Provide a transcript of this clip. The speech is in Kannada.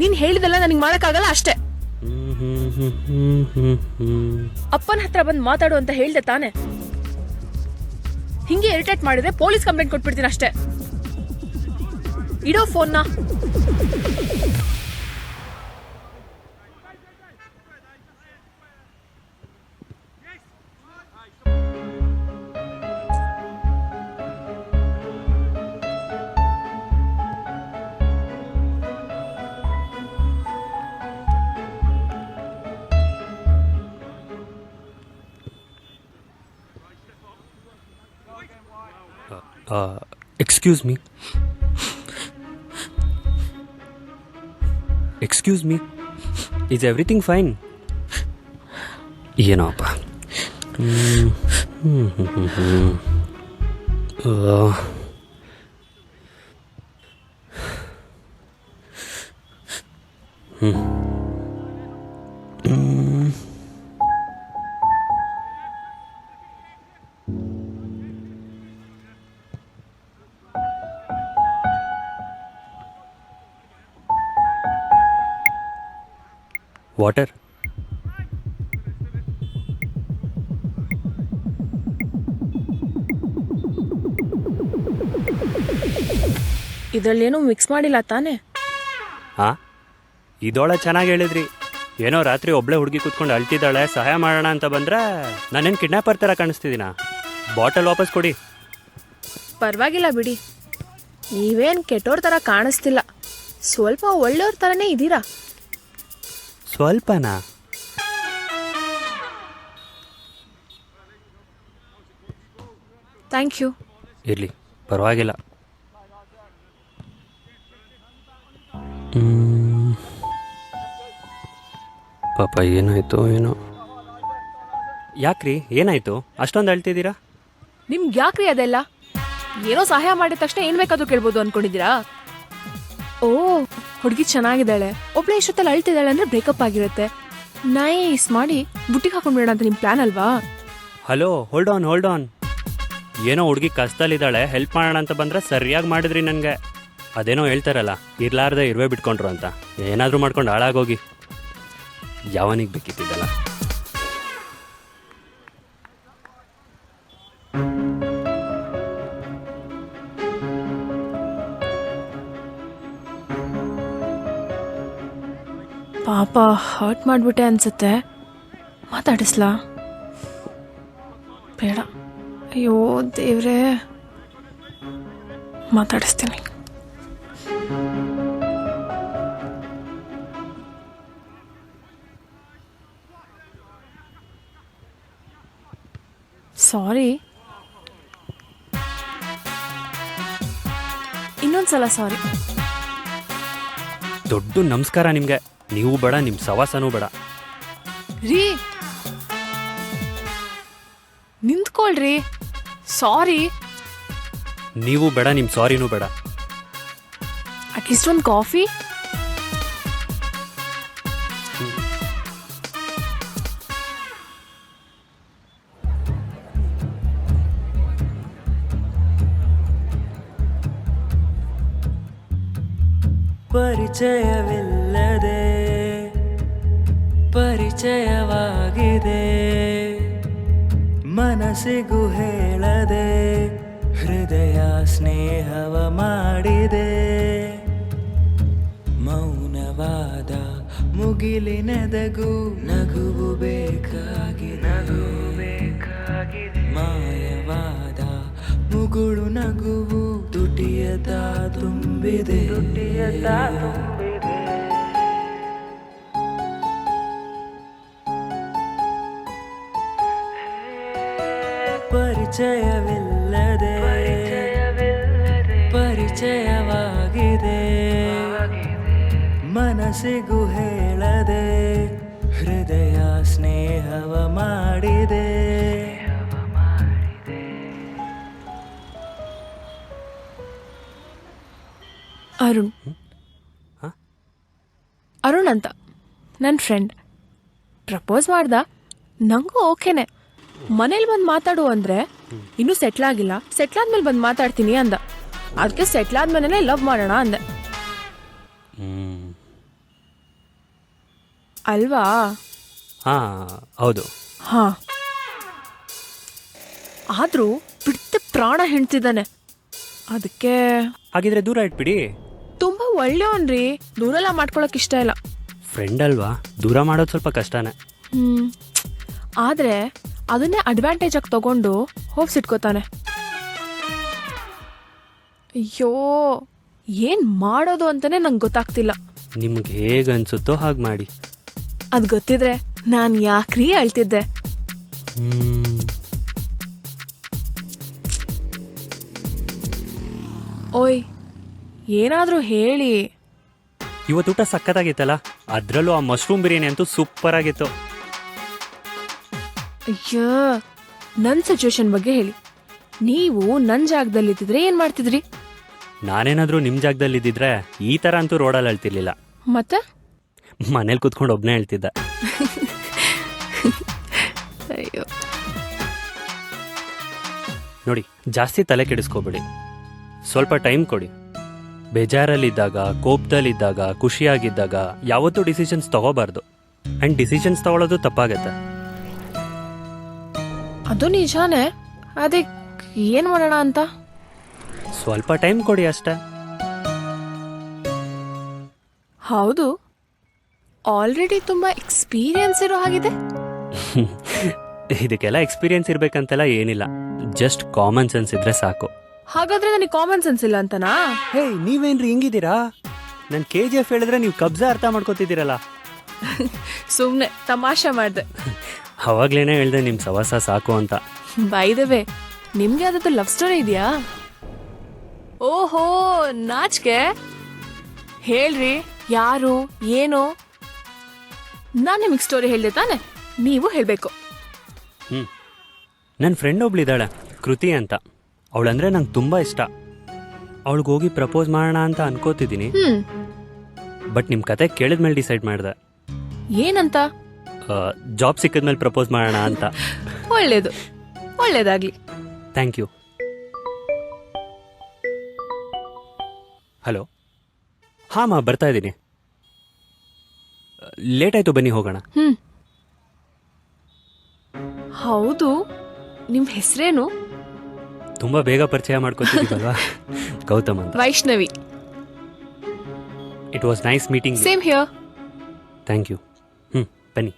ನೀನ್ ಹೇಳಿದೆಲ್ಲ ನನಗೆ ಮಾಡಕ್ಕಾಗಲ್ಲ ಅಷ್ಟೇ. ಅಪ್ಪನ ಹತ್ರ ಬಂದು ಮಾತಾಡು ಅಂತ ಹೇಳ್ದೆ ತಾನೆ. ಹಿಂಗೆ ಇರಿಟೇಟ್ ಮಾಡಿದ್ರೆ ಪೊಲೀಸ್ ಕಂಪ್ಲೇಂಟ್ ಕೊಟ್ಬಿಡ್ತೀನಿ ಅಷ್ಟೇ. ಇಡೋ ಫೋನ್ನ. Excuse me. Excuse me. Is everything fine? ಏನಪ್ಪ? ವಾಟರ್. ಇದ್ರಲ್ಲೇನೂ ಮಿಕ್ಸ್ ಮಾಡಿಲ್ಲ ತಾನೆ? ಹಾಂ, ಇದೊಳ ಚೆನ್ನಾಗಿ ಹೇಳಿದ್ರಿ. ಏನೋ ರಾತ್ರಿ ಒಬ್ಳೆ ಹುಡುಗಿ ಕೂತ್ಕೊಂಡು ಅಳ್ತಿದ್ದಾಳೆ, ಸಹಾಯ ಮಾಡೋಣ ಅಂತ ಬಂದರೆ ನಾನೇನು ಕಿಡ್ನಾಪರ್ ಥರ ಕಾಣಿಸ್ತಿದ್ದೀನಾ? ಬಾಟಲ್ ವಾಪಸ್ ಕೊಡಿ. ಪರವಾಗಿಲ್ಲ ಬಿಡಿ, ನೀವೇನು ಕೆಟ್ಟೋರ್ ಥರ ಕಾಣಿಸ್ತಿಲ್ಲ. ಸ್ವಲ್ಪ ಒಳ್ಳೆಯವ್ರ ಥರನೇ ಇದ್ದೀರಾ. ಸ್ವಲ್ಪನಾ? Thank you. ಇರಲಿ, ಪರವಾಗಿಲ್ಲ. ಪಾಪ ಏನಾಯ್ತು ಏನೋ. ಯಾಕ್ರಿ, ಏನಾಯ್ತು ಅಷ್ಟೊಂದು ಅಳ್ತಿದ್ದೀರಾ? ನಿಮ್ಗೆ ಯಾಕ್ರಿ ಅದೆಲ್ಲ? ಏನೋ ಸಹಾಯ ಮಾಡಿದ ತಕ್ಷಣ ಏನ್ ಬೇಕಾದ್ರೂ ಕೇಳ್ಬೋದು ಅನ್ಕೊಂಡಿದ್ದೀರಾ? ಓ, ಹುಡುಗಿ ಚೆನ್ನಾಗಿದ್ದಾಳೆ, ಒಬ್ಳೆ ಇಷ್ಟೊತ್ತಲ್ಲಿ ಅಳ್ತಿದ್ದಾಳೆ ಅಂದ್ರೆ ಬ್ರೇಕಪ್ ಆಗಿರುತ್ತೆ, ನೈಸ್ ಮಾಡಿ ಬುಟ್ಟಿಗೆ ಹಾಕೊಂಡ್ಬಿಡೋಣ ಅಂತ ನಿಮ್ ಪ್ಲಾನ್ ಅಲ್ವಾ? Hello, hold on. ಏನೋ ಹುಡುಗಿ ಕಷ್ಟದಲ್ಲಿದ್ದಾಳೆ, ಹೆಲ್ಪ್ ಮಾಡೋಣ ಅಂತ ಬಂದರೆ ಸರಿಯಾಗಿ ಮಾಡಿದ್ರಿ ನನಗೆ. ಅದೇನೋ ಹೇಳ್ತಾರಲ್ಲ, ಇರ್ಲಾರ್ದೆ ಇರುವೆ ಬಿಟ್ಕೊಂಡ್ರು ಅಂತ. ಏನಾದರೂ ಮಾಡ್ಕೊಂಡು ಹಾಳಾಗೋಗಿ. ಯಾವನಿಗೆ ಬೇಕಿತ್ತಿದ್ದಲ್ಲ. ಪಾಪ ಹರ್ಟ್ ಮಾಡಿಬಿಟ್ಟೆ ಅನ್ಸುತ್ತೆ. ಮಾತಾಡಿಸ್ಲಾ? ಬೇಡ. ಅಯ್ಯೋ ದೇವ್ರೇ, ಮಾತಾಡಿಸ್ತೀನಿ. ಸಾರಿ. ಇನ್ನೊಂದ್ಸಲ ಸಾರಿ. ದೊಡ್ಡ ನಮಸ್ಕಾರ ನಿಮಗೆ. ನೀವು ಬೇಡ, ನಿಮ್ಮ ಸವಾಸನೂ ಬೇಡ. ರೀ, ನಿಂತ್ಕೊಳ್ರಿ. ಸಾರಿ. ನೀವು ಬೇಡ, ನಿಮ್ಮ ಸಾರಿನೂ ಬೇಡ. ಅಟ್ಲೀಸ್ಟ್ ಒಂದು ಕಾಫಿ. ಪರಿಚಯವಿಲ್ಲದೆ ಪರಿಚಯವಾಗಿದೆ, ಮನಸ್ಸಿಗೂ ಹೇಳದೆ ಹೃದಯ ಸ್ನೇಹವ ಮಾಡಿದೆ. ಮೌನವಾದ ಮುಗಿಲಿನೆದಗೂ ನಗುವು ಬೇಕಾಗಿದೆ, ಮಾಯವಾದ ಮುಗುಳು ನಗುವು ತುಟಿಯದ ತುಂಬಿದೆ. ಪರಿಚಯವಿಲ್ಲದೆ ಪರಿಚಯವಾಗಿದೆ, ಮನಸ್ಸಿಗೂ ಹೇಳದೆ ಹೃದಯ ಸ್ನೇಹವ ಮಾಡಿದೆ. ಅರುಣ್ ಅಂತ ನನ್ನ ಫ್ರೆಂಡ್ ಪ್ರಪೋಸ್ ಮಾಡ್ದ. ನಂಗೂ ಓಕೆನೆ. ಮನೇಲಿ ಬಂದು ಮಾತಾಡು ಅಂದ್ರೆ ಇನ್ನೂ ಸೆಟ್ಲ್ ಆಗಿಲ್ಲ, ಸೆಟ್ಲ್ ಆದ್ಮೇಲೆ ಬಂದು ಮಾತಾಡ್ತೀನಿ ಅಂದ. ಅದಕ್ಕೆ ಸೆಟ್ಲ್ ಆದ್ಮೇಲೆ ಲವ್ ಮಾಡೋಣ ಅಂದೆ. ಅಲ್ವಾ? ಹಾಂ ಹೌದು. ಹಾ, ಆದ್ರೂ ಬಿಡ್ತೆ ಪ್ರಾಣ ಹೆಣ್ತಿದ್ದಾನೆ. ಅದಕ್ಕೆ ಹಾಗಿದ್ರೆ ದೂರ ಇಟ್ಬಿಡಿ. ತುಂಬಾ ಒಳ್ಳೆಯವನ್ರಿ, ದೂರೆಲ್ಲ ಮಾಡ್ಕೊಳಕ್ ಇಷ್ಟ ಇಲ್ಲ. ಫ್ರೆಂಡ್ ಅಲ್ವಾ, ದೂರ ಮಾಡೋದು ಸ್ವಲ್ಪ ಕಷ್ಟನೇ. ಆದ್ರೆ ಅದನ್ನೇ ಅಡ್ವಾಂಟೇಜ್ ಆಗಿ ತಗೊಂಡು ಹೋಗ್ಸಿಟ್ಕೋತಾನೆ. ಅಯ್ಯೋ, ಏನ್ ಮಾಡೋದು ಅಂತಾನೆ ನಂಗೆ ಗೊತ್ತಾಗ್ತಿಲ್ಲ. ನಿಮ್ಗೆ ಹೇಗೆ ಅನ್ಸುತ್ತೋ ಹಾಗೆ ಮಾಡಿ. ಅದ್ ಗೊತ್ತಿದ್ರೆ ನಾನ್ ಯಾಕ್ರೀ ಅಳ್ತಿದ್ದೆ. ಓಯ್, ಏನಾದ್ರೂ ಹೇಳಿ. ಇವತ್ತು ಊಟ ಸಕ್ಕತ್ತಾಗಿತ್ತಲ್ಲ, ಅದರಲ್ಲೂ ಆ ಮಶ್ರೂಮ್ ಬಿರಿಯಾನಿ ಅಂತೂ ಸೂಪರ್ ಆಗಿತ್ತು. ಅಯ್ಯೋ, ನನ್ನ ಸಿಚುವೇಶನ್ ಬಗ್ಗೆ ಹೇಳಿ. ನೀವು ನನ್ನ ಜಾಗದಲ್ಲಿ ಇದ್ದಿದ್ರೆ ಏನ್ ಮಾಡ್ತಿದ್ರಿ? ನಾನೇನಾದರೂ ನಿಮ್ಮ ಜಾಗದಲ್ಲಿ ಇದ್ದಿದ್ರೆ ಈ ಥರ ಅಂತೂ ರೋಡಲ್ಲಿ ಅಳ್ತಿರ್ಲಿಲ್ಲ. ಮತ್ತೆ ಮನೇಲಿ ಕೂತ್ಕೊಂಡು ಒಬ್ಬನೇ ಹೇಳ್ತಿದ್ದೆ. ಅಯ್ಯೋ, ನೋಡಿ, ಜಾಸ್ತಿ ತಲೆ ಕೆಡಿಸ್ಕೋಬೇಡಿ, ಸ್ವಲ್ಪ ಟೈಮ್ ಕೊಡಿ. ಬೇಜಾರಲ್ಲಿದ್ದಾಗ, ಕೋಪದಲ್ಲಿದ್ದಾಗ, ಖುಷಿಯಾಗಿದ್ದಾಗ ಯಾವತ್ತೂ ಡಿಸಿಷನ್ಸ್ ತಗೋಬಾರ್ದು. ಆ್ಯಂಡ್ ಡಿಸಿಷನ್ಸ್ ತಗೊಳ್ಳೋದು ತಪ್ಪಾಗತ್ತೆ. ಅದು ನಿಜಾನೇ. ಅದೇ ಏನ್ ಮಾಡೋಣ ಅಂತ. ಸ್ವಲ್ಪ ಟೈಮ್ ಕೊಡಿ ಅಷ್ಟೇ. ಹೌದು, ಆಲ್ರೆಡಿ ತುಂಬಾ ಎಕ್ಸ್ಪೀರಿಯನ್ಸ್ ಇರೋ ಹಾಗಿದೆ. ಇದಕ್ಕೆಲ್ಲ ಎಕ್ಸ್ಪೀರಿಯನ್ಸ್ ಇರ್ಬೇಕಂತೆಲ್ಲ ಏನಿಲ್ಲ, ಜಸ್ಟ್ ಕಾಮನ್ ಸೆನ್ಸ್ ಇದ್ರೆ ಸಾಕು. ಹಾಗಾದ್ರೆ ನನಗೆ ಕಾಮನ್ ಸೆನ್ಸ್ ಇಲ್ಲ ಅಂತನಾ? ಹೇ, ನೀವೇನ್ರಿ ಹಿಂಗಿದ್ದೀರಾ? ನಾನು KGF ಹೇಳಿದ್ರೆ ನೀವು ಕಬ್ಜಾ ಅರ್ಥ ಮಾಡ್ಕೋತಿದ್ದೀರಲ್ಲ. ಸುಮ್ನೆ ತಮಾಷೆ ಮಾಡ್ದೆ. ಅವಾಗ್ಲೇನೆ ಹೇಳ್ದೆ ನಿಮ್ಮ ಸವಾಸ ಸಾಕು ಅಂತ. ಬೈ ದ ವೇ, ನಿಮ್ಗೆ ಯಾವ್ದಾದ್ರು ಲವ್ ಸ್ಟೋರಿ ಇದೆಯಾ? ಓಹೋ, ನಾಚಿಕೆ. ಹೇಳ್ರಿ, ಯಾರು, ಏನು? ನಾನ್ ನಿಮಗೆ ಸ್ಟೋರಿ ಹೇಳ್ದೆ ತಾನೆ, ನೀವು ಹೇಳ್ಬೇಕು. ನನ್ನ ಫ್ರೆಂಡ್ ಒಬ್ಳಿದ್ದಾಳೆ, ಕೃತಿ ಅಂತ. ಅವಳಂದ್ರೆ ನಂಗೆ ತುಂಬ ಇಷ್ಟ. ಅವಳಿಗೆ ಹೋಗಿ ಪ್ರಪೋಸ್ ಮಾಡೋಣ ಅಂತ ಅನ್ಕೋತಿದ್ದೀನಿ. ಬಟ್ ನಿಮ್ಮ ಕತೆ ಕೇಳಿದ್ಮೇಲೆ ಡಿಸೈಡ್ ಮಾಡಿದೆ. ಏನಂತ? ಜಾಬ್ ಸಿಕ್ಕಿದ್ಮೇಲೆ ಪ್ರಪೋಸ್ ಮಾಡೋಣ ಅಂತ. ಒಳ್ಳೇದು, ಒಳ್ಳೇದಾಗ್ಲಿ. Thank you. ಹಲೋ. ಹಾಂ ಮಾ, ಬರ್ತಾ ಇದ್ದೀನಿ. ಲೇಟ್ ಆಯ್ತು, ಬನ್ನಿ ಹೋಗೋಣ. ಹೌದು, ನಿಮ್ ಹೆಸರೇನು? ತುಂಬ ಬೇಗ ಪರಿಚಯ ಮಾಡ್ಕೊತಿದ್ದೀವಲ್ವಾ. ಗೌತಮ್ ಅಂತ. Vaishnavi. It was nice meeting. Same here. Thank you. ಬನ್ನಿ.